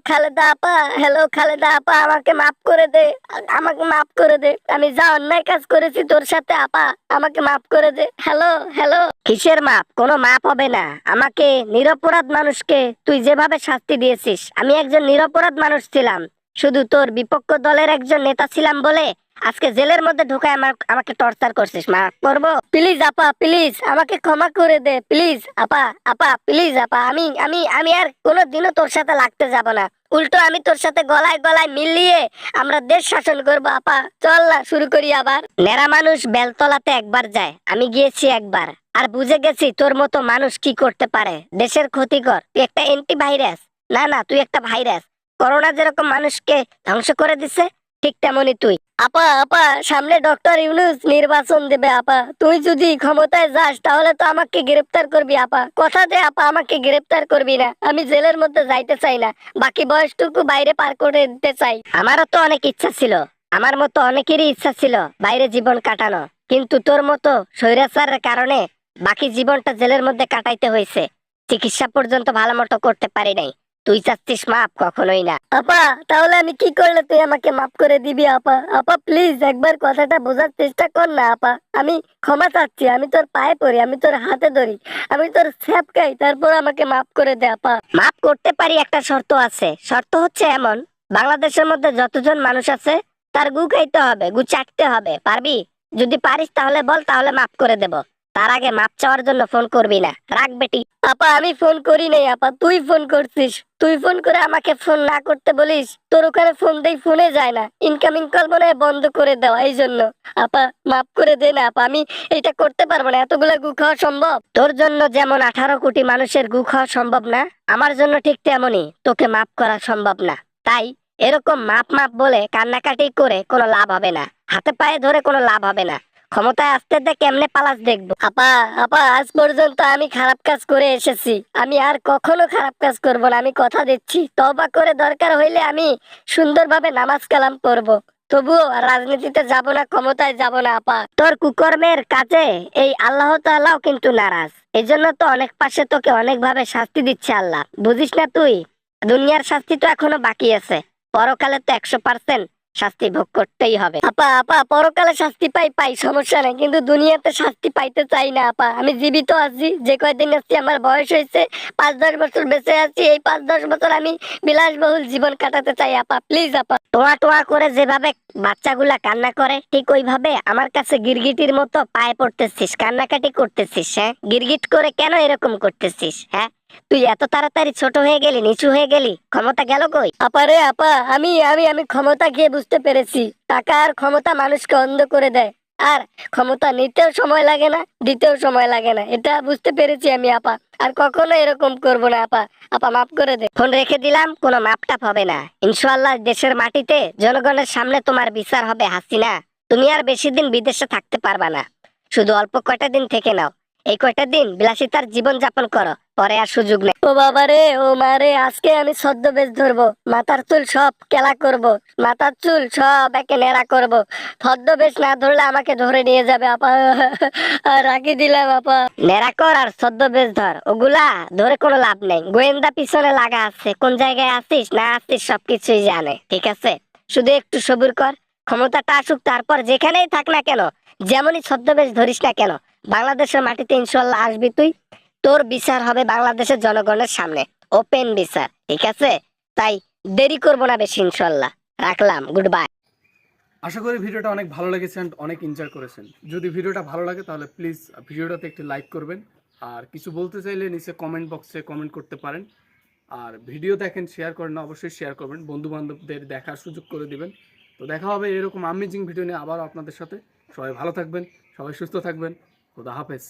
খালেদা আপা, হ্যালো খালেদা আপা, আমাকে মাফ করে দে। আমাকে মাফ করে দে, আমি যা অন্যায় কাজ করেছি তোর সাথে আপা, আমাকে মাফ করে দে। Hello hello. কিসের মাপ? কোনো মাপ হবে না। আমাকে, নিরপরাধ মানুষকে তুই যেভাবে শাস্তি দিয়েছিস, আমি একজন নিরপরাধ মানুষ ছিলাম, শুধু তোর বিপক্ষ দলের একজন নেতা ছিলাম বলে আজকে জেলের মধ্যে ঢুকায় আমাকে টর্চার করছিস। মাফ করবো? প্লিজ আপা, প্লিজ আমাকে ক্ষমা করে দে, প্লিজ আপা। আপা প্লিজ আপা, আমি আর কোনোদিনও তোর সাথে লাগতে যাব না। উল্টো আমি তোর সাথে গলায় গলায় মিলিয়ে আমরা দেশ শাসন করবো আপা। চল না শুরু করি আবার। নেরা মানুষ বেলতলাতে একবার যায়, আমি গিয়েছি একবার, আর বুঝে গেছি তোর মতো মানুষ কি করতে পারে। দেশের ক্ষতিকর। তুই একটা এন্টি ভাইরাস। না না, তুই একটা ভাইরাস। করোনা যেরকম মানুষকে ধ্বংস করে দিছে, ঠিক তেমনই তুই। আপা আপা, সামনে ডক্টর ইউনূস নির্বাচন দেবে আপা, তুই যদি ক্ষমতায় যাস তাহলে তো আমাকে গ্রেফতার করবি আপা। কথা দে আপা, আমাকে গ্রেফতার করবি না। আমি জেলের মধ্যে যাইতে চাই না, বাকি বয়সটুকু বাইরে পার করে দিতে চাই। আমারও তো অনেক ইচ্ছা ছিল, আমার মতো অনেকেরই ইচ্ছা ছিল বাইরে জীবন কাটানো, কিন্তু তোর মতো স্বৈরাচারের কারণে বাকি জীবনটা জেলের মধ্যে কাটাইতে হয়েছে। চিকিৎসা পর্যন্ত ভালো মতো করতে পারি নাই। তুই চাচ্ছিস মাপ? কখনোই না আপা। তাহলে আমি কি করলে তুই আমাকে মাফ করে দিবি আপা? আপা প্লিজ একবার কথাটা বোঝার চেষ্টা কর না আপা। আমি ক্ষমা চাচ্ছি, আমি তোর পায়ে পড়ি, আমি তোর হাতে ধরি, আমি তোর ছ্যাপকাই, তারপর আমাকে মাফ করে দে আপা। মাফ করতে পারি, একটা শর্ত আছে। শর্ত হচ্ছে এমন, বাংলাদেশের মধ্যে যতজন মানুষ আছে তার গু খাইতে হবে, গু চাটতে হবে। পারবি? যদি পারিস তাহলে বল, তাহলে মাফ করে দেব। তার আগে মাপ চাওয়ার জন্য ফোন করবি না, রাখ বেটি। আপা আমি ফোন করি নাই আপা, তুই ফোন করছিস। তুই ফোন করে আমাকে ফোন না করতে বলিস, তোর ওখানে ফোন দেই, ফোনে যায় না, ইনকামিং কল মনে হয় বন্ধ করে দেওয়া, এই জন্য। আপা মাফ করে দে না আপা, আমি এটা করতে পারবো না। এতগুলা গু খাওয়া সম্ভব? তোর জন্য যেমন 18 কোটি মানুষের গু খাওয়া সম্ভব না, আমার জন্য ঠিক তেমনই তোকে মাফ করা সম্ভব না। তাই এরকম মাপ মাপ বলে কান্নাকাটি করে কোনো লাভ হবে না, হাতে পায়ে ধরে কোনো লাভ হবে না। ক্ষমতায় আসতে দে, কেমনে পালাস দেখবো। আপা আপা, আজ পর্যন্ত আমি খারাপ কাজ করে এসেছি, আমি আর কখনো খারাপ কাজ করব না, আমি কথা দিচ্ছি। তওবা করে দরকার হইলে আমি সুন্দরভাবে নামাজ কালাম পড়বো, তবুও রাজনীতিতে যাব না, ক্ষমতায় যাব না আপা। তোর কুকর্মের কাজে এই আল্লাহ তাআলাও কিন্তু নারাজ। এই জন্য তো অনেক পাশে তোকে অনেক ভাবে শাস্তি দিচ্ছে আল্লাহ, বুঝিস না তুই? দুনিয়ার শাস্তি তো এখনো বাকি আছে, পরকালে তো 100% শাস্তি ভোগ করতেই হবে। আপা আপা, পরকালে শাস্তি পাই পাই, সমস্যা নাই, কিন্তু দুনিয়াতে শাস্তি পাইতে চাই না আপা। আমি জীবিত আছি, যে কয়দিন আছি, আমার বয়স হয়েছে 5-10 বছর বেঁচে আছি, এই 5-10 বছর আমি বিলাসবহুল জীবন কাটাতে চাই আপা। প্লিজ আপা। টোয়া টোয়া করে যেভাবে বাচ্চাগুলা কান্না করে, ঠিক ওইভাবে আমার কাছে গিরগিটির মতো পায়ে পড়তেছিস, কান্নাকাটি করতেছিস। হ্যাঁ, গিরগিট করে কেন এরকম করতেছিস? হ্যাঁ, তুই এত তাড়াতাড়ি ছোট হয়ে গেলি, নিচু হয়ে গেলি, ক্ষমতা গেল কই? আপারে আপা, আমি আমি আমি ক্ষমতা গিয়ে বুঝতে পেরেছি, টাকা আর ক্ষমতা মানুষকে অন্ধ করে দেয়। আর ক্ষমতা নিতেও সময় লাগে না, দিতেও সময় লাগে না, এটা বুঝতে পেরেছি আমি আপা। আর কখনো এরকম করব না আপা। আপা মাফ করে দে। ফোন রেখে দিলাম, কোনো মাপটাপ হবে না। ইনশাআল্লাহ দেশের মাটিতে জনগণের সামনে তোমার বিচার হবে হাসিনা। তুমি আর বেশি দিন বিদেশে থাকতে পারবা না, শুধু অল্প কয়টা দিন থেকে নাও। এই কয়টা দিন বিলাসিতার জীবন যাপন করো, পরে আর সুযোগ নেই। ও বাবা রে, ও মা রে, আজকে আমি ছদ্মবেশ ধরবো, মাথার চুল সব কেলা করব, মাথার চুল সব একে নেড়া করব। ছদ্মবেশ না ধরলে আমাকে ধরে নিয়ে যাবে আপা। আর রাখি দিলাম আপা। নেড়া কর আর ছদ্মবেশ ধর, ওগুলা ধরে কোনো লাভ নেই। গোয়েন্দা পিছনে লাগা আছে, কোন জায়গায় আছিস না আছিস সবকিছুই জানে, ঠিক আছে? শুধু একটু সবুর কর, ক্ষমতাটা আসুক, তারপর যেখানেই থাক না কেন, যেমনই ছদ্মবেশ ধরিস না কেন, বাংলাদেশের মাটিতে ইনশাল্লাহ আসবি তুই। তোর বিচার হবে বাংলাদেশের জনগণের সামনে, ওপেন বিচার, ঠিক আছে? তাই দেরি করবো না বেশি, ইনশাল্লাহ। রাখলাম, গুড বাই। আশা করি ভিডিওটা অনেক ভালো লেগেছে and অনেক এনজয় করেছেন। যদি ভিডিওটা ভালো লাগে তাহলে প্লিজ ভিডিওটাতে একটি লাইক করবেন, আর কিছু বলতে চাইলে নিচে কমেন্ট বক্সে কমেন্ট করতে পারেন। আর ভিডিও দেখেন, শেয়ার করেন না, অবশ্যই শেয়ার করবেন, বন্ধু বান্ধবদের দেখার সুযোগ করে দিবেন। তো দেখা হবে এরকম আমেজিং ভিডিও নিয়ে আবার আপনাদের সাথে। সবাই ভালো থাকবেন, সবাই সুস্থ থাকবেন। খোদা হাফেজ।